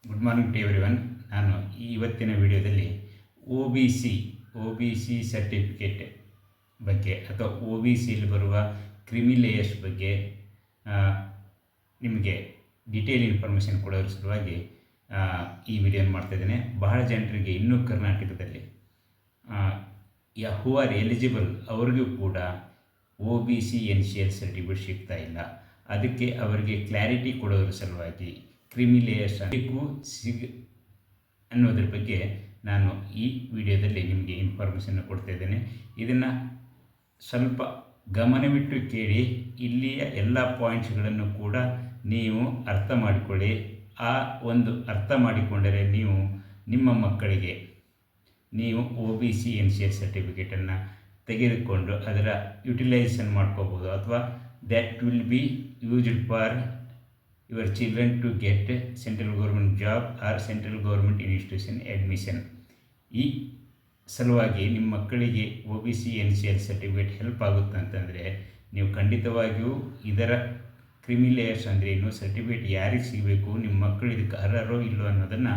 Good morning to everyone. ನಾನು ಇವತ್ತಿನ ವಿಡಿಯೋದಲ್ಲಿ ಒ ಬಿ ಸಿ ಸರ್ಟಿಫಿಕೇಟ್ ಬಗ್ಗೆ ಅಥವಾ ಒ ಬಿ ಸಿಯಲ್ಲಿ ಬರುವ ಕ್ರಿಮಿ ಲೇಯರ್ಸ್ ಬಗ್ಗೆ ನಿಮಗೆ ಡೀಟೇಲ್ ಇನ್ಫಾರ್ಮೇಷನ್ ಕೊಡೋದ್ರ ಸಲುವಾಗಿ ಈ ವಿಡಿಯೋನ ಮಾಡ್ತಾಯಿದ್ದೇನೆ. ಬಹಳ ಜನರಿಗೆ ಇನ್ನೂ ಕರ್ನಾಟಕದಲ್ಲಿ ಹೂ ಆರ್ ಎಲಿಜಿಬಲ್ ಅವ್ರಿಗೂ ಕೂಡ O B C NCL certificate ಸಿಗ್ತಾ ಇಲ್ಲ. ಅದಕ್ಕೆ ಅವರಿಗೆ ಕ್ಲಾರಿಟಿ ಕೊಡೋದ್ರ ಸಲುವಾಗಿ ಕ್ರಿಮಿ ಲೇಯರ್ಸ್ ಬೇಕು ಅನ್ನೋದ್ರ ಬಗ್ಗೆ ನಾನು ಈ ವಿಡಿಯೋದಲ್ಲಿ ನಿಮಗೆ ಇನ್ಫಾರ್ಮೇಷನ್ ಕೊಡ್ತಾ ಇದ್ದೇನೆ. ಇದನ್ನು ಸ್ವಲ್ಪ ಗಮನವಿಟ್ಟು ಕೇಳಿ. ಇಲ್ಲಿಯ ಎಲ್ಲ ಪಾಯಿಂಟ್ಸ್ಗಳನ್ನು ಕೂಡ ನೀವು ಅರ್ಥ ಮಾಡಿಕೊಳ್ಳಿ. ಆ ಒಂದು ಅರ್ಥ ಮಾಡಿಕೊಂಡರೆ ನೀವು ನಿಮ್ಮ ಮಕ್ಕಳಿಗೆ ನೀವು OBC NCL ಸರ್ಟಿಫಿಕೇಟನ್ನು ತೆಗೆದುಕೊಂಡು ಅದರ ಯುಟಿಲೈಸೇಷನ್ ಮಾಡ್ಕೋಬೋದು, ಅಥವಾ that will be used for your children to get central government job or central government institution admission. ಈ ಸಲುವಾಗಿ ನಿಮ್ಮ ಮಕ್ಕಳಿಗೆ OBC NCL ಸರ್ಟಿಫಿಕೇಟ್ ಹೆಲ್ಪ್ ಆಗುತ್ತೆ ಅಂತಂದರೆ ನೀವು ಖಂಡಿತವಾಗಿಯೂ ಇದರ ಕ್ರಿಮಿ ಲೇಯರ್ಸ್ ಅಂದರೆ ಏನು, ಸರ್ಟಿಫಿಕೇಟ್ ಯಾರಿಗೆ ಸಿಗಬೇಕು, ನಿಮ್ಮ ಮಕ್ಕಳು ಇದಕ್ಕೆ ಅರ್ಹರೋ ಇಲ್ಲೋ ಅನ್ನೋದನ್ನು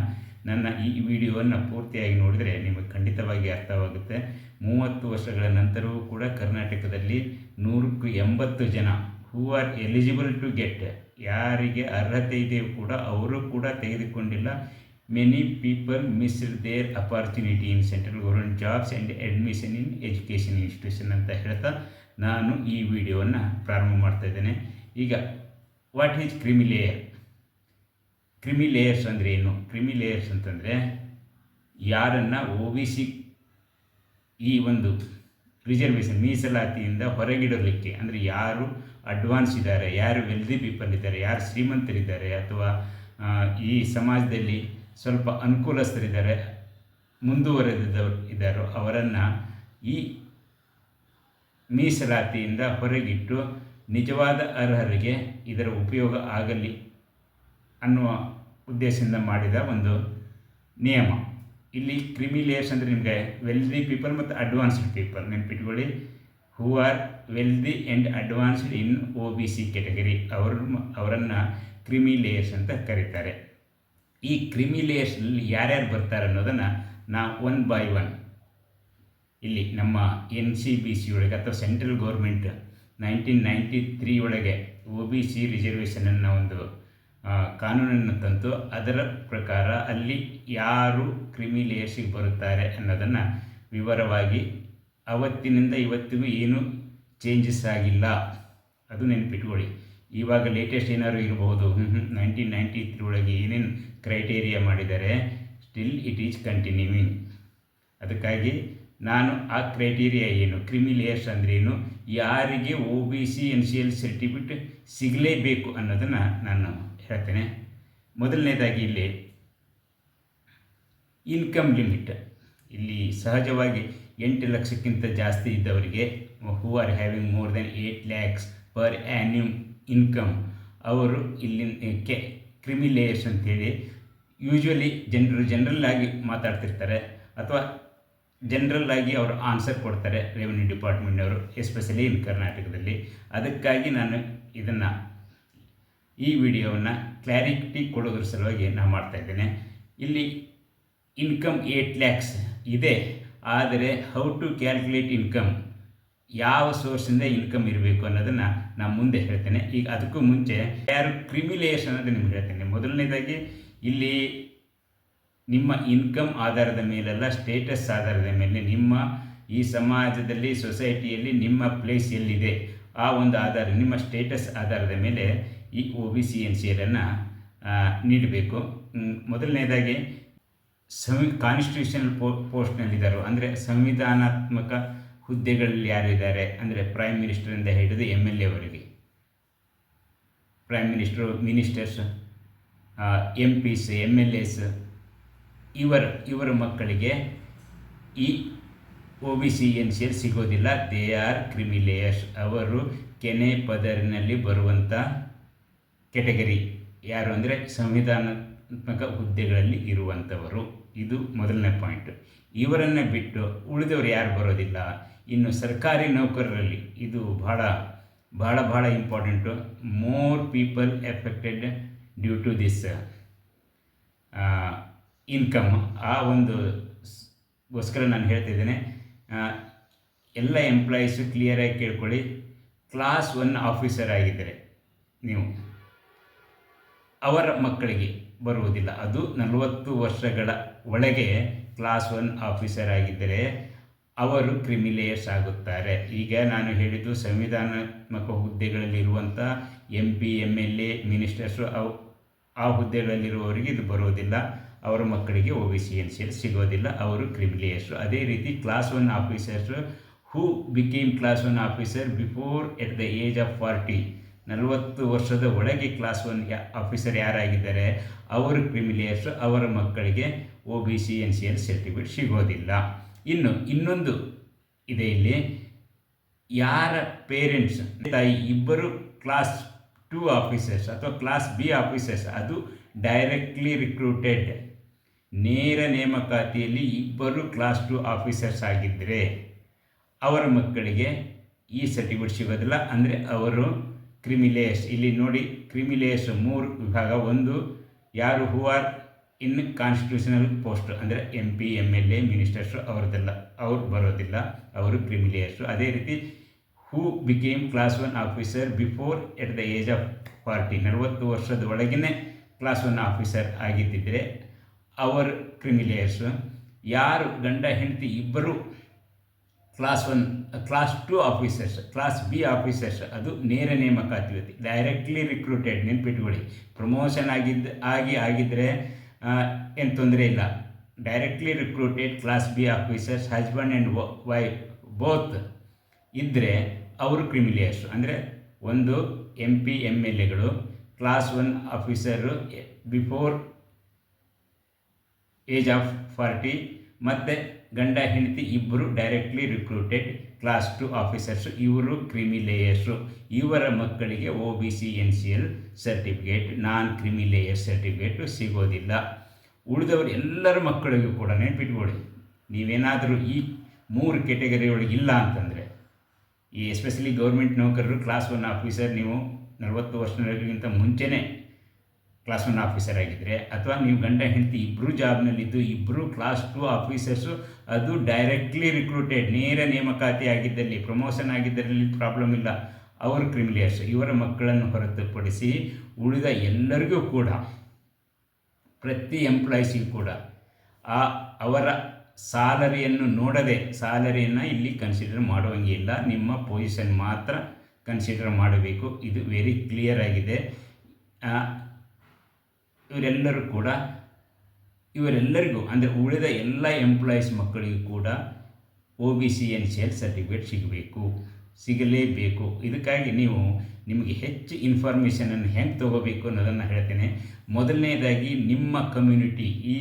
ನನ್ನ ಈ ವಿಡಿಯೋವನ್ನು ಪೂರ್ತಿಯಾಗಿ ನೋಡಿದರೆ ನಿಮಗೆ ಖಂಡಿತವಾಗಿ ಅರ್ಥವಾಗುತ್ತೆ. 30 ವರ್ಷಗಳ ನಂತರವೂ ಕೂಡ ಕರ್ನಾಟಕದಲ್ಲಿ 180 ಜನ who are eligible to get, ಯಾರಿಗೆ ಅರ್ಹತೆ ಇದೆಯೋ ಕೂಡ ಅವರು ಕೂಡ ತೆಗೆದುಕೊಂಡಿಲ್ಲ. Many people missed their opportunity in central government jobs and admission in education institution ಅಂತ ಹೇಳ್ತಾ ನಾನು ಈ ವಿಡಿಯೋವನ್ನು ಪ್ರಾರಂಭ ಮಾಡ್ತಾಯಿದ್ದೇನೆ. ಈಗ what is creamy layer? Creamy layers ಅಂದರೆ ಏನು? ಕ್ರಿಮಿ ಲೇಯರ್ಸ್ ಅಂತಂದರೆ ಯಾರನ್ನು OBC ಈ ಒಂದು ರಿಸರ್ವೇಷನ್ ಮೀಸಲಾತಿಯಿಂದ ಹೊರಗಿಡಲಿಕ್ಕೆ, ಅಂದರೆ ಯಾರು ಅಡ್ವಾನ್ಸ್ ಇದ್ದಾರೆ, ಯಾರು ವೆಲ್ದಿ ಪೀಪಲ್ ಇದ್ದಾರೆ, ಯಾರು ಶ್ರೀಮಂತರಿದ್ದಾರೆ, ಅಥವಾ ಈ ಸಮಾಜದಲ್ಲಿ ಸ್ವಲ್ಪ ಅನುಕೂಲಸ್ಥರಿದ್ದಾರೆ, ಮುಂದುವರೆದವರು ಇದ್ದಾರೋ ಅವರನ್ನು ಈ ಮೀಸಲಾತಿಯಿಂದ ಹೊರಗಿಟ್ಟು ನಿಜವಾದ ಅರ್ಹರಿಗೆ ಇದರ ಉಪಯೋಗ ಆಗಲಿ ಅನ್ನುವ ಉದ್ದೇಶದಿಂದ ಮಾಡಿದ ಒಂದು ನಿಯಮ. ಇಲ್ಲಿ ಕ್ರಿಮಿ ಲೇಯರ್ಸ್ ಅಂದರೆ ನಿಮಗೆ ವೆಲ್ದಿ ಪೀಪಲ್ ಮತ್ತು ಅಡ್ವಾನ್ಸ್ಡ್ ಪೀಪಲ್ ನೆನಪಿಟ್ಕೊಳ್ಳಿ. Who are wealthy and advanced in OBC category ಅವರನ್ನು ಕ್ರಿಮಿ ಲೇಯರ್ಸ್ ಅಂತ ಕರೀತಾರೆ. ಈ ಕ್ರಿಮಿ ಲೇಯರ್ಸ್ನಲ್ಲಿ ಯಾರ್ಯಾರು ಬರ್ತಾರೆ ಅನ್ನೋದನ್ನು ನಾವು ಒನ್ ಬೈ ಒನ್ ಇಲ್ಲಿ ನಮ್ಮ NCBC ಒಳಗೆ ಅಥವಾ ಸೆಂಟ್ರಲ್ ಗೌರ್ಮೆಂಟ್ 1993 ಒಳಗೆ OBC ರಿಸರ್ವೇಷನನ್ನು ಒಂದು ಕಾನೂನನ್ನು ತಂತು. ಅದರ ಪ್ರಕಾರ ಅಲ್ಲಿ ಯಾರು ಕ್ರಿಮಿ ಲೇಯರ್ಸಿಗೆ ಬರುತ್ತಾರೆ ಅನ್ನೋದನ್ನು ವಿವರವಾಗಿ ಅವತ್ತಿನಿಂದ ಇವತ್ತಿಗೂ ಏನೂ ಚೇಂಜಸ್ ಆಗಿಲ್ಲ, ಅದು ನೆನಪಿಟ್ಕೊಳ್ಳಿ. ಇವಾಗ ಲೇಟೆಸ್ಟ್ ಏನಾದ್ರು ಇರಬಹುದು, 1993 ಒಳಗೆ ಏನೇನು ಕ್ರೈಟೇರಿಯಾ ಮಾಡಿದ್ದಾರೆ, ಸ್ಟಿಲ್ ಇಟ್ ಈಸ್ ಕಂಟಿನ್ಯೂವಿಂಗ್. ಅದಕ್ಕಾಗಿ ನಾನು ಆ ಕ್ರೈಟೀರಿಯಾ ಏನು, ಕ್ರಿಮಿ ಲೇಯರ್ಸ್ ಅಂದ್ರೇನು, ಯಾರಿಗೆ OBC NCL ಸರ್ಟಿಫಿಕೇಟ್ ಸಿಗಲೇಬೇಕು ಅನ್ನೋದನ್ನು ನಾನು ಹೇಳ್ತೇನೆ. ಮೊದಲನೇದಾಗಿ ಇಲ್ಲಿ ಇನ್ಕಮ್ ಲಿಮಿಟ್. ಇಲ್ಲಿ ಸಹಜವಾಗಿ 8 ಲಕ್ಷಕ್ಕಿಂತ ಜಾಸ್ತಿ ಇದ್ದವರಿಗೆ, who are having more than 8 lakhs per annum income, ಅವರು ಇಲ್ಲಿ ಕ್ರಿಮಿ ಲೇಯರ್ಸ್ ಅಂತೇಳಿ ಯೂಶ್ವಲಿ ಜನರಲ್ ಆಗಿ ಮಾತಾಡ್ತಿರ್ತಾರೆ, ಅಥವಾ ಜನರಲ್ ಆಗಿ ಅವರು ಆನ್ಸರ್ ಕೊಡ್ತಾರೆ ರೆವಿನ್ಯೂ ಡಿಪಾರ್ಟ್ಮೆಂಟ್ನವರು, ಎಸ್ಪೆಷಲಿ ಇನ್ ಕರ್ನಾಟಕದಲ್ಲಿ. ಅದಕ್ಕಾಗಿ ನಾನು ಇದನ್ನು ಈ ವಿಡಿಯೋವನ್ನು ಕ್ಲಾರಿಟಿ ಕೊಡೋದ್ರ ಸಲುವಾಗಿ ನಾನು ಮಾಡ್ತಾಯಿದ್ದೇನೆ. ಇಲ್ಲಿ ಇನ್ಕಮ್ 8 lakhs ಇದೆ, ಆದರೆ ಹೌ ಟು ಕ್ಯಾಲ್ಕುಲೇಟ್ ಇನ್ಕಮ್, ಯಾವ ಸೋರ್ಸಿಂದ ಇನ್ಕಮ್ ಇರಬೇಕು ಅನ್ನೋದನ್ನು ನಾನು ಮುಂದೆ ಹೇಳ್ತೇನೆ. ಈಗ ಅದಕ್ಕೂ ಮುಂಚೆ ಯಾರು ಕ್ರಿಮಿ ಲೇಯರ್ಸ್ ಅನ್ನೋದು ನಿಮ್ಗೆ ಹೇಳ್ತೇನೆ. ಮೊದಲನೇದಾಗಿ ಇಲ್ಲಿ ನಿಮ್ಮ ಇನ್ಕಮ್ ಆಧಾರದ ಮೇಲೆಲ್ಲ, ಸ್ಟೇಟಸ್ ಆಧಾರದ ಮೇಲೆ, ನಿಮ್ಮ ಈ ಸಮಾಜದಲ್ಲಿ ಸೊಸೈಟಿಯಲ್ಲಿ ನಿಮ್ಮ ಪ್ಲೇಸ್ ಎಲ್ಲಿದೆ ಆ ಒಂದು ಆಧಾರ, ನಿಮ್ಮ ಸ್ಟೇಟಸ್ ಆಧಾರದ ಮೇಲೆ ಈ OBC NCLನ್ನು ನೀಡಬೇಕು. ಮೊದಲನೇದಾಗಿ ಕಾನ್ಸ್ಟಿಟ್ಯೂಷನಲ್ ಪೋಸ್ಟ್ನಲ್ಲಿದ್ದಾರೋ, ಅಂದರೆ ಸಂವಿಧಾನಾತ್ಮಕ ಹುದ್ದೆಗಳಲ್ಲಿ ಯಾರು ಇದ್ದಾರೆ, ಅಂದರೆ ಪ್ರೈಮ್ ಮಿನಿಸ್ಟರಿಂದ ಹಿಡಿದು MLA ವರೆಗೆ, prime minister, ministers, MPs, MLAs, ಇವರ ಮಕ್ಕಳಿಗೆ ಈ OBC NCL ಸಿಗೋದಿಲ್ಲ. ದೇ ಆರ್ ಕ್ರಿಮಿ ಲೇಯರ್ಸ್. ಅವರು ಕೆನೆ ಪದರಿನಲ್ಲಿ ಬರುವಂಥ ಕೆಟಗರಿ ಯಾರು ಅಂದರೆ ಸಂವಿಧಾನಾತ್ಮಕ ಹುದ್ದೆಗಳಲ್ಲಿ ಇರುವಂಥವರು. ಇದು ಮೊದಲನೇ ಪಾಯಿಂಟ್. ಇವರನ್ನು ಬಿಟ್ಟು ಉಳಿದವರು ಯಾರು ಬರೋದಿಲ್ಲ. ಇನ್ನು ಸರ್ಕಾರಿ ನೌಕರರಲ್ಲಿ ಇದು ಭಾಳ ಭಾಳ ಭಾಳ important. More people affected due to this income ಆ ಒಂದು ಗೋಸ್ಕರ ನಾನು ಹೇಳ್ತಿದ್ದೇನೆ. ಎಲ್ಲ ಎಂಪ್ಲಾಯೀಸು ಕ್ಲಿಯರಾಗಿ ಕೇಳ್ಕೊಳ್ಳಿ. ಕ್ಲಾಸ್ 1 ಆಫೀಸರ್ ಆಗಿದ್ದರೆ ನೀವು ಅವರ ಮಕ್ಕಳಿಗೆ ಬರುವುದಿಲ್ಲ. ಅದು 40 ವರ್ಷಗಳ ಒಳಗೆ ಕ್ಲಾಸ್ 1 ಆಫೀಸರ್ ಆಗಿದ್ದರೆ ಅವರು ಕ್ರಿಮಿಲೇಯರ್ಸ್ ಆಗುತ್ತಾರೆ. ಈಗ ನಾನು ಹೇಳಿದ್ದು ಸಂವಿಧಾನಾತ್ಮಕ ಹುದ್ದೆಗಳಲ್ಲಿರುವಂಥ MP, MLA, ಮಿನಿಸ್ಟರ್ಸು ಆ ಹುದ್ದೆಗಳಲ್ಲಿರುವವರಿಗೆ ಇದು ಬರೋದಿಲ್ಲ. ಅವರ ಮಕ್ಕಳಿಗೆ OBC NCL ಸಿಗೋದಿಲ್ಲ, ಅವರು ಕ್ರಿಮಿಲೇಯರ್ಸು. ಅದೇ ರೀತಿ class 1 officers who became class 1 officer before at the age of 40, 40 ವರ್ಷದ ಒಳಗೆ ಕ್ಲಾಸ್ 1 ಆಫೀಸರ್ ಯಾರಾಗಿದ್ದಾರೆ ಅವರು ಕ್ರಿಮಿಲೇಯರ್ಸು. ಅವರ ಮಕ್ಕಳಿಗೆ OBC NCL ಸರ್ಟಿಫಿಕೇಟ್ ಸಿಗೋದಿಲ್ಲ. ಇನ್ನೊಂದು ಇದೆ ಇಲ್ಲಿ, ಯಾರ ಪೇರೆಂಟ್ಸ್ ತಾಯಿ ಇಬ್ಬರು ಕ್ಲಾಸ್ 2 ಆಫೀಸರ್ಸ್ ಅಥವಾ ಕ್ಲಾಸ್ B ಆಫೀಸರ್ಸ್, ಅದು ಡೈರೆಕ್ಟ್ಲಿ ರಿಕ್ರೂಟೆಡ್, ನೇರ ನೇಮಕಾತಿಯಲ್ಲಿ ಇಬ್ಬರು ಕ್ಲಾಸ್ 2 ಆಫೀಸರ್ಸ್ ಆಗಿದ್ದರೆ ಅವರ ಮಕ್ಕಳಿಗೆ ಈ ಸರ್ಟಿಫಿಕೇಟ್ ಸಿಗೋದಿಲ್ಲ. ಅಂದರೆ ಅವರು ಕ್ರಿಮಿಲೇಯರ್ಸ್. ಇಲ್ಲಿ ನೋಡಿ, ಕ್ರಿಮಿಲೇಯರ್ಸ್ 3 ವಿಭಾಗ. ಒಂದು, ಯಾರು who are in constitutional post, ಅಂದರೆ MP, MLA, ಮಿನಿಸ್ಟರ್ಸು, ಅವ್ರು ಬರೋದಿಲ್ಲ, ಅವರು ಕ್ರಿಮಿಲೇಯರ್ಸು. ಅದೇ ರೀತಿ who became class 1 officer before at the age of 40, 40 ವರ್ಷದ ಒಳಗಿನೇ ಕ್ಲಾಸ್ 1 ಆಫೀಸರ್ ಆಗಿದ್ದಿದ್ದರೆ ಅವರು ಕ್ರಿಮಿಲೇಯರ್ಸು. ಯಾರು ಗಂಡ ಹೆಂಡತಿ ಇಬ್ಬರು class 2 officers, class B officers, ಅದು ನೇರ ನೇಮಕಾತಿ, ಡೈರೆಕ್ಟ್ಲಿ ರಿಕ್ರೂಟೆಡ್. ನೆನ್ಪಿಟ್ಕೊಳ್ಳಿ, ಪ್ರಮೋಷನ್ ಆಗಿದ್ದರೆ ಏನು ತೊಂದರೆ ಇಲ್ಲ. Directly recruited class B officers, husband and wife both ಇದ್ದರೆ ಅವರು ಕ್ರಿಮಿಲೇಯರ್ಸು. ಅಂದರೆ ಒಂದು MP, MLAಗಳು class 1 officer before age of 40 ಮತ್ತು ಗಂಡ ಹೆಂಡತಿ ಇಬ್ಬರು ಡೈರೆಕ್ಟ್ಲಿ ರಿಕ್ರೂಟೆಡ್ ಕ್ಲಾಸ್ 2 ಆಫೀಸರ್ಸು, ಇವರು ಕ್ರಿಮಿಲೇಯರ್ಸು. ಇವರ ಮಕ್ಕಳಿಗೆ OBC NCL ಸರ್ಟಿಫಿಕೇಟ್, ನಾನ್ ಕ್ರಿಮಿಲೇಯರ್ ಸರ್ಟಿಫಿಕೇಟು ಸಿಗೋದಿಲ್ಲ. ಉಳಿದವರು ಎಲ್ಲರ ಮಕ್ಕಳಿಗೂ ಕೂಡ ನೆನಪಿಟ್ಕೊಳ್ಳಿ, ನೀವೇನಾದರೂ ಈ 3 ಕೆಟಗರಿ ಒಳಗೆ ಇಲ್ಲ ಅಂತಂದರೆ, ಈ ಎಸ್ಪೆಷಲಿ ಗೌರ್ಮೆಂಟ್ ನೌಕರರು ಕ್ಲಾಸ್ 1 ಆಫೀಸರ್, ನೀವು 40 ವರ್ಷಗಳಿಗಿಂತ ಮುಂಚೆನೇ ಕ್ಲಾಸ್ 1 ಆಫೀಸರ್ ಆಗಿದ್ದರೆ, ಅಥವಾ ನೀವು ಗಂಡ ಹೆಂಡತಿ ಇಬ್ಬರು ಜಾಬ್ನಲ್ಲಿದ್ದು ಇಬ್ಬರು ಕ್ಲಾಸ್ 2 ಆಫೀಸರ್ಸು, ಅದು ಡೈರೆಕ್ಟ್ಲಿ ರಿಕ್ರೂಟೆಡ್, ನೇರ ನೇಮಕಾತಿ ಆಗಿದ್ದಲ್ಲಿ, ಪ್ರಮೋಷನ್ ಆಗಿದ್ದರಲ್ಲಿ ಪ್ರಾಬ್ಲಮ್ ಇಲ್ಲ, ಅವರು ಕ್ರಿಮಿಲೇಯರ್ಸು. ಇವರ ಮಕ್ಕಳನ್ನು ಹೊರತುಪಡಿಸಿ ಉಳಿದ ಎಲ್ಲರಿಗೂ ಕೂಡ, ಪ್ರತಿ ಎಂಪ್ಲಾಯೀಸಿಗೂ ಕೂಡ ಅವರ ಸ್ಯಾಲರಿಯನ್ನು ನೋಡದೆ, ಸ್ಯಾಲರಿಯನ್ನು ಇಲ್ಲಿ ಕನ್ಸಿಡರ್ ಮಾಡುವಂಗಿಲ್ಲ, ನಿಮ್ಮ ಪೊಸಿಷನ್ ಮಾತ್ರ ಕನ್ಸಿಡರ್ ಮಾಡಬೇಕು. ಇದು ವೆರಿ ಕ್ಲಿಯರ್ ಆಗಿದೆ. ಇವರೆಲ್ಲರಿಗೂ ಅಂದರೆ ಉಳಿದ ಎಲ್ಲ ಎಂಪ್ಲಾಯೀಸ್ ಮಕ್ಕಳಿಗೂ ಕೂಡ OBC NCL ಸರ್ಟಿಫಿಕೇಟ್ ಸಿಗಲೇಬೇಕು. ಇದಕ್ಕಾಗಿ ನಿಮಗೆ ಹೆಚ್ಚು ಇನ್ಫಾರ್ಮೇಷನನ್ನು ಹೆಂಗೆ ತೊಗೋಬೇಕು ಅನ್ನೋದನ್ನು ಹೇಳ್ತೇನೆ. ಮೊದಲನೇದಾಗಿ ನಿಮ್ಮ ಕಮ್ಯುನಿಟಿ ಈ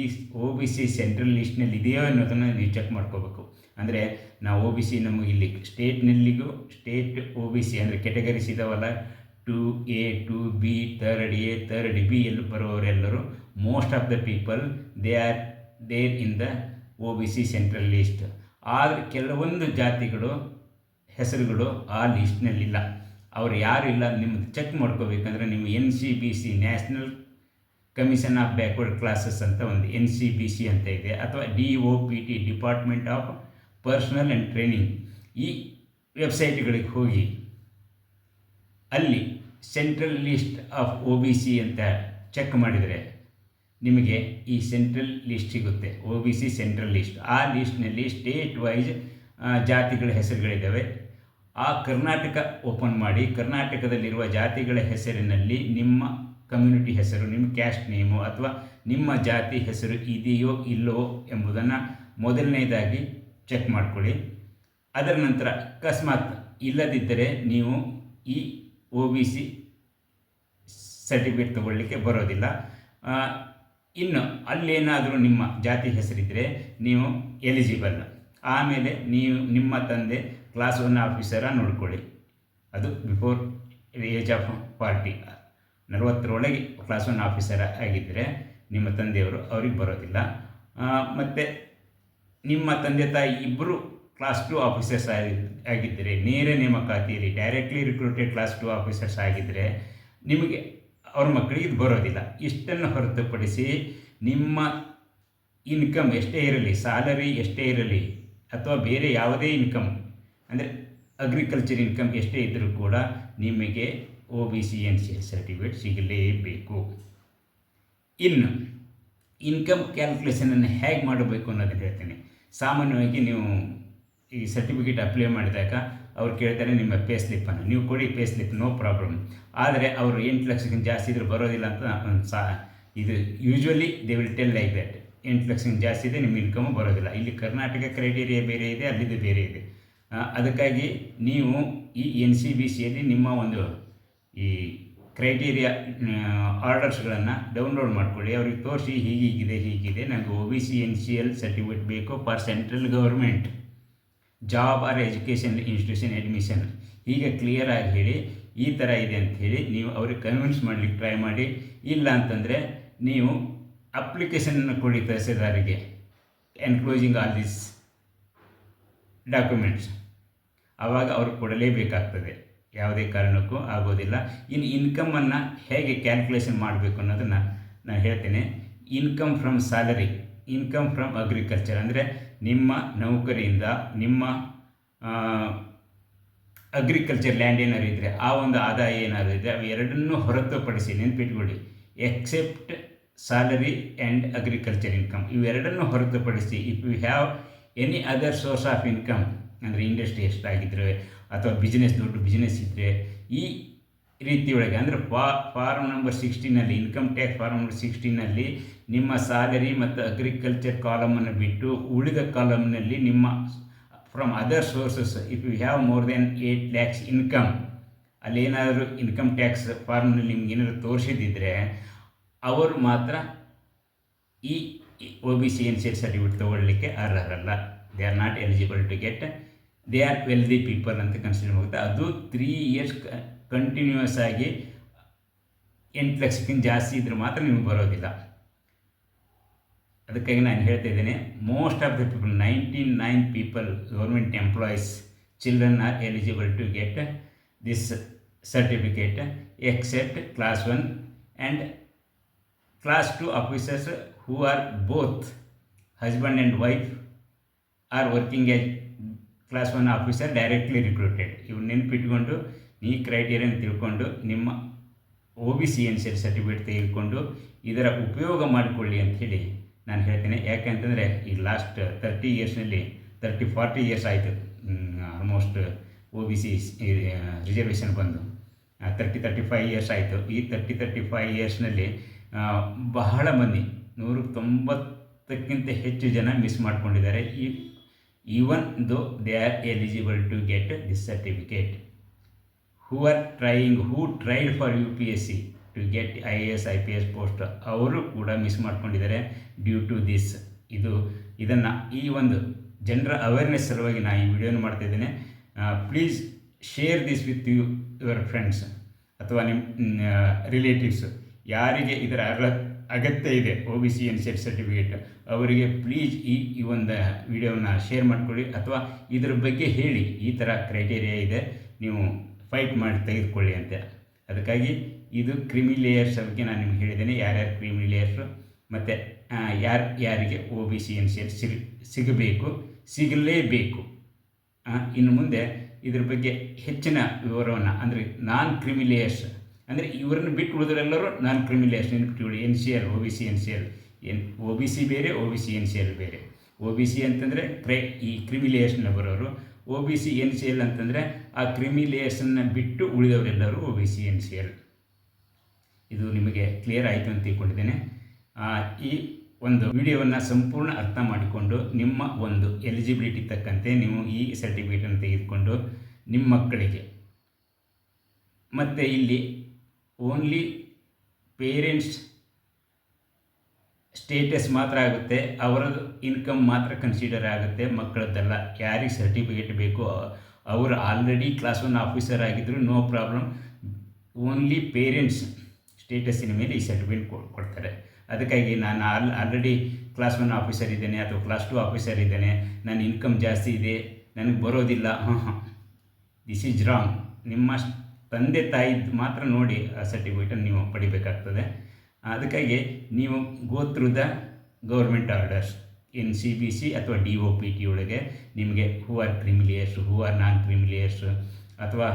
OBC ಸೆಂಟ್ರಲ್ ಲಿಸ್ಟ್ನಲ್ಲಿ ಇದೆಯೋ ಅನ್ನೋದನ್ನು ನೀವು ಚೆಕ್ ಮಾಡ್ಕೋಬೇಕು. ಅಂದರೆ ನಾವು OBC ನಮಗೆ ಇಲ್ಲಿ ಸ್ಟೇಟ್ OBC ಅಂದರೆ ಕೆಟಗರೀಸ್ ಇದಾವಲ್ಲ, 2A, 2B, 3rd A, 3rd B ಎಲ್ಲ ಬರೋರೆಲ್ಲರೂ, most of the people they are there in the OBC central list. ಆದರೆ ಕೆಲವೊಂದು ಜಾತಿಗಳು ಹೆಸರುಗಳು ಆ ಲಿಸ್ಟ್ನಲ್ಲಿಲ್ಲ. ಅವರು ಯಾರು ಇಲ್ಲ, ನಿಮ್ಮದು ಚೆಕ್ ಮಾಡ್ಕೋಬೇಕಂದ್ರೆ ನೀವು NCBC, national commission of backward classes ಅಂತ ಒಂದು NCBC ಅಂತ ಇದೆ, ಅಥವಾ DOPT, department of personal and training, ಈ ವೆಬ್ಸೈಟ್ಗಳಿಗೆ ಹೋಗಿ ಅಲ್ಲಿ ಸೆಂಟ್ರಲ್ ಲಿಸ್ಟ್ ಆಫ್ OBC ಅಂತ ಚೆಕ್ ಮಾಡಿದರೆ ನಿಮಗೆ ಈ ಸೆಂಟ್ರಲ್ ಲಿಸ್ಟ್ ಸಿಗುತ್ತೆ, OBC ಸೆಂಟ್ರಲ್ ಲಿಸ್ಟ್. ಆ ಲಿಸ್ಟ್ನಲ್ಲಿ ಸ್ಟೇಟ್ ವೈಸ್ ಜಾತಿಗಳ ಹೆಸರುಗಳಿದ್ದಾವೆ. ಆ ಕರ್ನಾಟಕ ಓಪನ್ ಮಾಡಿ, ಕರ್ನಾಟಕದಲ್ಲಿರುವ ಜಾತಿಗಳ ಹೆಸರಿನಲ್ಲಿ ನಿಮ್ಮ ಕಮ್ಯುನಿಟಿ ಹೆಸರು, ನಿಮ್ಮ ಕ್ಯಾಸ್ಟ್ ನೇಮು ಅಥವಾ ನಿಮ್ಮ ಜಾತಿ ಹೆಸರು ಇದೆಯೋ ಇಲ್ಲವೋ ಎಂಬುದನ್ನು ಮೊದಲನೇದಾಗಿ ಚೆಕ್ ಮಾಡಿಕೊಳ್ಳಿ. ಅದರ ನಂತರ ಅಕಸ್ಮಾತ್ ಇಲ್ಲದಿದ್ದರೆ ನೀವು ಈ OBC ಸರ್ಟಿಫಿಕೇಟ್ ತಗೊಳ್ಳಿಕ್ಕೆ ಬರೋದಿಲ್ಲ. ಇನ್ನು ಅಲ್ಲೇನಾದರೂ ನಿಮ್ಮ ಜಾತಿ ಹೆಸರಿದ್ದರೆ ನೀವು ಎಲಿಜಿಬಲ್. ಆಮೇಲೆ ನಿಮ್ಮ ತಂದೆ ಕ್ಲಾಸ್ 1 ಆಫೀಸರ ನೋಡ್ಕೊಳ್ಳಿ, ಅದು ಬಿಫೋರ್ ಏಜ್ ಆಫ್ 40, 40ರೊಳಗೆ ಕ್ಲಾಸ್ 1 ಆಫೀಸರ್ ಆಗಿದ್ದರೆ ನಿಮ್ಮ ತಂದೆಯವರು ಅವ್ರಿಗೆ ಬರೋದಿಲ್ಲ. ಮತ್ತು ನಿಮ್ಮ ತಂದೆ ತಾಯಿ ಇಬ್ಬರು ಕ್ಲಾಸ್ 2 ಆಫೀಸರ್ಸ್ ಆಗಿದ್ದರೆ, ನೇರ ನೇಮಕಾತಿಯಲ್ಲಿ ಡೈರೆಕ್ಟ್ಲಿ ರಿಕ್ರೂಟೆಡ್ ಕ್ಲಾಸ್ 2 ಆಫೀಸರ್ಸ್ ಆಗಿದ್ದರೆ ನಿಮಗೆ ಅವ್ರ ಮಕ್ಕಳಿಗೆ ಇದು ಬರೋದಿಲ್ಲ. ಇಷ್ಟನ್ನು ಹೊರತುಪಡಿಸಿ ನಿಮ್ಮ ಇನ್ಕಮ್ ಎಷ್ಟೇ ಇರಲಿ, ಸ್ಯಾಲರಿ ಎಷ್ಟೇ ಇರಲಿ ಅಥವಾ ಬೇರೆ ಯಾವುದೇ ಇನ್ಕಮ್ ಅಂದರೆ ಅಗ್ರಿಕಲ್ಚರ್ ಇನ್ಕಮ್ ಎಷ್ಟೇ ಇದ್ದರೂ ಕೂಡ ನಿಮಗೆ OBC NCL ಸರ್ಟಿಫಿಕೇಟ್ ಸಿಗಲೇಬೇಕು. ಇನ್ನು ಇನ್ಕಮ್ ಕ್ಯಾಲ್ಕುಲೇಷನನ್ನು ಹೇಗೆ ಮಾಡಬೇಕು ಅನ್ನೋದನ್ನು ಹೇಳ್ತೀನಿ. ಸಾಮಾನ್ಯವಾಗಿ ನೀವು ಈ ಸರ್ಟಿಫಿಕೇಟ್ ಅಪ್ಲೈ ಮಾಡಿದಾಗ ಅವ್ರು ಕೇಳ್ತಾರೆ ನಿಮ್ಮ ಪೇ ಸ್ಲಿಪ್ಪನ್ನು, ನೀವು ಕೊಡಿ ಪೇ ಸ್ಲಿಪ್, ನೋ ಪ್ರಾಬ್ಲಮ್. ಆದರೆ ಅವರು 8 ಲಕ್ಷಕ್ಕಿಂತ ಜಾಸ್ತಿ ಇದ್ರೂ ಬರೋದಿಲ್ಲ ಅಂತ ಇದು usually they will tell like that. 8 ಲಕ್ಷಕ್ಕಿಂತ ಜಾಸ್ತಿ ಇದೆ, ನಿಮ್ಮ ಇನ್ಕಮು ಬರೋದಿಲ್ಲ. ಇಲ್ಲಿ ಕರ್ನಾಟಕ ಕ್ರೈಟೀರಿಯಾ ಬೇರೆ ಇದೆ, ಅಲ್ಲಿದ್ದು ಬೇರೆ ಇದೆ. ಅದಕ್ಕಾಗಿ ನೀವು ಈ NCBCಯಲ್ಲಿ ನಿಮ್ಮ ಒಂದು ಈ ಕ್ರೈಟೀರಿಯಾ ಆರ್ಡರ್ಸ್ಗಳನ್ನು ಡೌನ್ಲೋಡ್ ಮಾಡ್ಕೊಳ್ಳಿ, ಅವ್ರಿಗೆ ತೋರಿಸಿ ಹೀಗಿದೆ ನನಗೆ OBC NCL ಸರ್ಟಿಫಿಕೇಟ್ ಬೇಕು for central government job or education institution admission, ಹೀಗೆ ಕ್ಲಿಯರಾಗಿ ಹೇಳಿ ಈ ಥರ ಇದೆ ಅಂಥೇಳಿ ನೀವು ಅವ್ರಿಗೆ ಕನ್ವಿನ್ಸ್ ಮಾಡಲಿಕ್ಕೆ ಟ್ರೈ ಮಾಡಿ. ಇಲ್ಲ ಅಂತಂದರೆ ನೀವು ಅಪ್ಲಿಕೇಶನನ್ನು ಕೊಡಿ ತಹಸೀಲ್ದಾರಿಗೆ, ಎನ್ಕ್ಲೋಸಿಂಗ್ ಆಲ್ ದಿಸ್ ಡಾಕ್ಯುಮೆಂಟ್ಸ್, ಆವಾಗ ಅವರು ಕೊಡಲೇಬೇಕಾಗ್ತದೆ, ಯಾವುದೇ ಕಾರಣಕ್ಕೂ ಆಗೋದಿಲ್ಲ. ಇನ್ನು ಇನ್ಕಮನ್ನು ಹೇಗೆ ಕ್ಯಾಲ್ಕುಲೇಷನ್ ಮಾಡಬೇಕು ಅನ್ನೋದನ್ನು ನಾನು ಹೇಳ್ತೇನೆ. Income from salary, income from agriculture ಅಂದರೆ ನಿಮ್ಮ ನೌಕರಿಯಿಂದ ನಿಮ್ಮ ಅಗ್ರಿಕಲ್ಚರ್ ಲ್ಯಾಂಡ್ ಏನಾದ್ರು ಇದ್ದರೆ ಆ ಒಂದು ಆದಾಯ ಏನಾದರೂ ಇದ್ದರೆ ಅವು ಎರಡನ್ನೂ ಹೊರತುಪಡಿಸಿ ನೆನಪಿಟ್ಕೊಳ್ಳಿ, except salary and agriculture income, ಇವೆರಡನ್ನೂ ಹೊರತುಪಡಿಸಿ if you have any other source of income ಅಂದರೆ ಇಂಡಸ್ಟ್ರಿ ಎಷ್ಟಾಗಿದ್ದರೆ ಅಥವಾ ದೊಡ್ಡ ಬಿಸ್ನೆಸ್ ಇದ್ದರೆ ಈ ರೀತಿಯೊಳಗೆ ಅಂದರೆ ಫಾರ್ಮ್ ನಂಬರ್ 16ನಲ್ಲಿ ಇನ್ಕಮ್ ಟ್ಯಾಕ್ಸ್ ಫಾರ್ಮ್ ನಂಬರ್ 16ನಲ್ಲಿ ನಿಮ್ಮ ಸ್ಯಾಲರಿ ಮತ್ತು ಅಗ್ರಿಕಲ್ಚರ್ ಕಾಲಮನ್ನು ಬಿಟ್ಟು ಉಳಿದ ಕಾಲಮ್ನಲ್ಲಿ ನಿಮ್ಮ from other sources if you have more than 8 lakhs income, ಅಲ್ಲೇನಾದರೂ ಇನ್ಕಮ್ ಟ್ಯಾಕ್ಸ್ ಫಾರ್ಮ್ನಲ್ಲಿ ನಿಮ್ಗೆ ಏನಾದರೂ ತೋರಿಸಿದ್ದಿದ್ರೆ ಅವರು ಮಾತ್ರ ಈ OBC NCL ಸರ್ಟಿಫಿಕೇಟ್ ತೊಗೊಳ್ಳಿಕ್ಕೆ ಅರ್ಹರಲ್ಲ. They are not eligible to get, they are wealthy people ಅಂತ ಕನ್ಸಿಡರ್ ಮಾಡುತ್ತೆ. ಅದು 3 years ಕಂಟಿನ್ಯೂಯಸ್ ಆಗಿ 8 ಲಕ್ಷಕ್ಕಿಂತ ಜಾಸ್ತಿ ಇದ್ದರೆ ಮಾತ್ರ ನಿಮಗೆ ಬರೋದಿಲ್ಲ. ಅದಕ್ಕಾಗಿ ನಾನು ಹೇಳ್ತಾ ಇದ್ದೇನೆ, most of the people 99 people government employees children are eligible to get this certificate except class 1 and class 2 officers who are both husband and wife are working as class 1 officer directly recruited. ಇವು ನೆನಪಿಟ್ಕೊಂಡು ಈ criterion ತಿಳ್ಕೊಂಡು ನಿಮ್ಮ OBC NCL certificate ತೆಗೆದುಕೊಂಡು ಇದರ ಉಪಯೋಗ ಮಾಡಿಕೊಳ್ಳಿ ಅಂಥೇಳಿ ನಾನು ಹೇಳ್ತೇನೆ. ಯಾಕೆಂತಂದರೆ ಈ ಲಾಸ್ಟ್ 30 yearsನಲ್ಲಿ 30-40 years ಆಯಿತು ಆಲ್ಮೋಸ್ಟ್ OBC ರಿಸರ್ವೇಷನ್ ಬಂದು 30-35 years ಆಯಿತು. ಈ 30-35 yearsನಲ್ಲಿ ಬಹಳ ಮಂದಿ 190ಕ್ಕಿಂತ ಹೆಚ್ಚು ಜನ ಮಿಸ್ ಮಾಡ್ಕೊಂಡಿದ್ದಾರೆ. Even though they are eligible to get this certificate, who tried for UPSC to get IAS IPS post, ಅವರು ಕೂಡ ಮಿಸ್ ಮಾಡ್ಕೊಂಡಿದ್ದಾರೆ ಡ್ಯೂ ಟು ದಿಸ್. ಇದನ್ನು ಈ ಒಂದು ಜನರ ಅವೇರ್ನೆಸ್ ಸಲುವಾಗಿ ನಾನು ಈ ವಿಡಿಯೋನ ಮಾಡ್ತಾಯಿದ್ದೇನೆ. Please share this with your friends ಅಥವಾ ನಿಮ್ಮ ರಿಲೇಟಿವ್ಸ್, ಯಾರಿಗೆ ಇದರ ಅಗತ್ಯ ಇದೆ OBC NCL ಸರ್ಟಿಫಿಕೇಟ್ ಅವರಿಗೆ ಪ್ಲೀಸ್ ಈ ಒಂದು ವಿಡಿಯೋನ ಶೇರ್ ಮಾಡಿಕೊಳ್ಳಿ ಅಥವಾ ಇದರ ಬಗ್ಗೆ ಹೇಳಿ, ಈ ಥರ ಕ್ರೈಟೀರಿಯಾ ಇದೆ, ನೀವು ಫೈಟ್ ಮಾಡಿ ತೆಗೆದುಕೊಳ್ಳಿ ಅಂತ. ಅದಕ್ಕಾಗಿ ಇದು ಕ್ರಿಮಿ ಲೇಯರ್ಸ್ ಬಗ್ಗೆ ನಾನು ನಿಮ್ಗೆ ಹೇಳಿದ್ದೇನೆ, ಯಾರ್ಯಾರು ಕ್ರಿಮಿ ಲೇಯರ್ಸು ಮತ್ತು ಯಾರಿಗೆ OBC NCL ಸಿಗಲೇಬೇಕು. ಇನ್ನು ಮುಂದೆ ಇದ್ರ ಬಗ್ಗೆ ಹೆಚ್ಚಿನ ವಿವರವನ್ನು ಅಂದರೆ ನಾನ್ ಕ್ರಿಮಿ ಲೇಯರ್ಸ್ ಅಂದರೆ ಇವರನ್ನು ಬಿಟ್ಟು ಉಳಿದರೆಲ್ಲರೂ ನಾನ್ ಕ್ರಿಮಿ ಲೇಯರ್ಸ್ ನೆನಪಿಟ್ಕೊಳ್ಳಿ. OBC NCL OBC ಬೇರೆ, OBC NCL ಬೇರೆ. OBC ಅಂತಂದರೆ ಈ ಕ್ರಿಮಿ ಲೇಯರ್ಸ್ನ ಬರೋರು, OBC NCL ಅಂತಂದರೆ ಆ ಕ್ರಿಮಿ ಲೇಯರ್ಸನ್ನು ಬಿಟ್ಟು ಉಳಿದವರೆಲ್ಲರೂ OBC NCL. ಇದು ನಿಮಗೆ ಕ್ಲಿಯರ್ ಆಯಿತು ಅಂತ ತಿಳ್ಕೊಂಡಿದ್ದೇನೆ. ಈ ಒಂದು ವಿಡಿಯೋವನ್ನು ಸಂಪೂರ್ಣ ಅರ್ಥ ಮಾಡಿಕೊಂಡು ನಿಮ್ಮ ಒಂದು ಎಲಿಜಿಬಿಲಿಟಿ ತಕ್ಕಂತೆ ನೀವು ಈ ಸರ್ಟಿಫಿಕೇಟನ್ನು ತೆಗೆದುಕೊಂಡು ನಿಮ್ಮ ಮಕ್ಕಳಿಗೆ, ಮತ್ತು ಇಲ್ಲಿ ಓನ್ಲಿ ಪೇರೆಂಟ್ಸ್ ಸ್ಟೇಟಸ್ ಮಾತ್ರ ಆಗುತ್ತೆ, ಅವರದ್ದು ಇನ್ಕಮ್ ಮಾತ್ರ ಕನ್ಸಿಡರ್ ಆಗುತ್ತೆ, ಮಕ್ಕಳದ್ದಲ್ಲ. ಯಾರಿಗೆ ಸರ್ಟಿಫಿಕೇಟ್ ಬೇಕು ಅವರು ಆಲ್ರೆಡಿ ಕ್ಲಾಸ್ 1 ಆಫೀಸರ್ ಆಗಿದ್ದರು, ನೋ ಪ್ರಾಬ್ಲಮ್. ಓನ್ಲಿ ಪೇರೆಂಟ್ಸ್ ಸ್ಟೇಟಸ್ಸಿನ ಮೇಲೆ ಈ ಸರ್ಟಿಫಿಕೇಟ್ ಕೊಡ್ತಾರೆ. ಅದಕ್ಕಾಗಿ ನಾನು ಆಲ್ರೆಡಿ ಕ್ಲಾಸ್ 1 ಆಫೀಸರ್ ಇದ್ದೇನೆ ಅಥವಾ ಕ್ಲಾಸ್ 2 ಆಫೀಸರ್ ಇದ್ದೇನೆ, ನನ್ನ ಇನ್ಕಮ್ ಜಾಸ್ತಿ ಇದೆ, ನನಗೆ ಬರೋದಿಲ್ಲ, ದಿಸ್ ಈಸ್ ರಾಂಗ್. ನಿಮ್ಮ ತಂದೆ ತಾಯಿ ಮಾತ್ರ ನೋಡಿ ಆ ಸರ್ಟಿಫಿಕೇಟನ್ನು ನೀವು ಪಡಿಬೇಕಾಗ್ತದೆ. ಅದಕ್ಕಾಗಿ ನೀವು go through the government orders in CBC ಅಥವಾ DOPT ಒಳಗೆ ನಿಮಗೆ ಹೂ ಆರ್ ಕ್ರಿಮಿಲಿಯರ್ಸ್, ಹೂ ಆರ್ ನಾನ್ ಕ್ರಿಮಿಲಿಯರ್ಸ್, ಅಥವಾ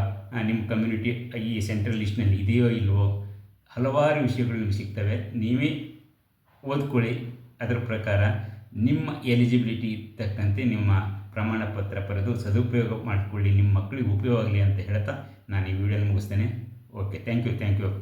ನಿಮ್ಮ ಕಮ್ಯುನಿಟಿ ಈ ಸೆಂಟ್ರಲ್ ಲಿಸ್ಟ್ನಲ್ಲಿ ಇದೆಯೋ ಇಲ್ವೋ, ಹಲವಾರು ವಿಷಯಗಳು ನಿಮಗೆ ಸಿಗ್ತವೆ. ನೀವೇ ಓದ್ಕೊಳ್ಳಿ. ಅದರ ಪ್ರಕಾರ ನಿಮ್ಮ ಎಲಿಜಿಬಿಲಿಟಿ ತಕ್ಕಂತೆ ನಿಮ್ಮ ಪ್ರಮಾಣ ಪತ್ರ ಪಡೆದು ಸದುಪಯೋಗ ಮಾಡಿಕೊಳ್ಳಿ. ನಿಮ್ಮ ಮಕ್ಕಳಿಗೆ ಉಪಯೋಗ ಆಗಲಿ ಅಂತ ಹೇಳ್ತಾ ನಾನು ಈ ವಿಡಿಯೋನ ಮುಗಿಸ್ತೇನೆ. Okay, thank you.